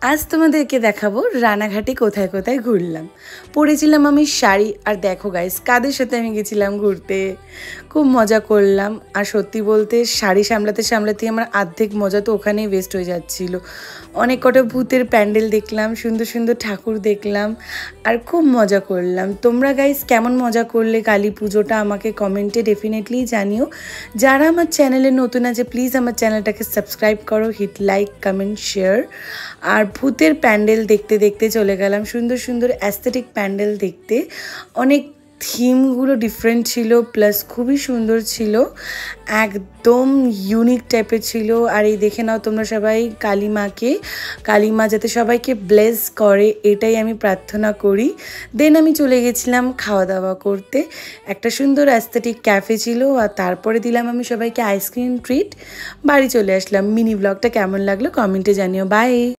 আজ তোমাদেরকে দেখাবো রানাঘাটে কোথায় কোথায় ঘুরলাম। পরেছিলাম আমি শাড়ি, আর দেখো গাইস কাদের সাথে আমি গেছিলাম ঘুরতে। খুব মজা করলাম, আর সত্যি বলতে শাড়ি সামলাতে সামলাতে আমার অর্ধেক মজা তো ওখানেই ওয়েস্ট হয়ে যাচ্ছিল। অনেক কটা ভূতের প্যান্ডেল দেখলাম, সুন্দর সুন্দর ঠাকুর দেখলাম, আর খুব মজা করলাম। তোমরা গাইস কেমন মজা করলে কালী পুজোটা আমাকে কমেন্টে ডেফিনেটলি জানিও। যারা আমার চ্যানেলে নতুন আছে প্লিজ আমার চ্যানেলটাকে সাবস্ক্রাইব করো, হিট লাইক, কমেন্ট, শেয়ার। আর ভূতের প্যান্ডেল দেখতে দেখতে চলে গেলাম সুন্দর সুন্দর অ্যাস্থেটিক প্যান্ডেল দেখতে। অনেক থিমগুলো ডিফারেন্ট ছিল, প্লাস খুবই সুন্দর ছিল, একদম ইউনিক টাইপের ছিল। আর এই দেখে নাও তোমরা সবাই কালী মাকে, কালী মা যাতে সবাইকে ব্লেস করে এটাই আমি প্রার্থনা করি। দেন আমি চলে গেছিলাম খাওয়া দাওয়া করতে। একটা সুন্দর অ্যাস্থেটিক ক্যাফে ছিল, আর তারপরে দিলাম আমি সবাইকে আইসক্রিম ট্রিট। বাড়ি চলে আসলাম। মিনি ব্লগটা কেমন লাগলো কমেন্টে জানিও। বাই।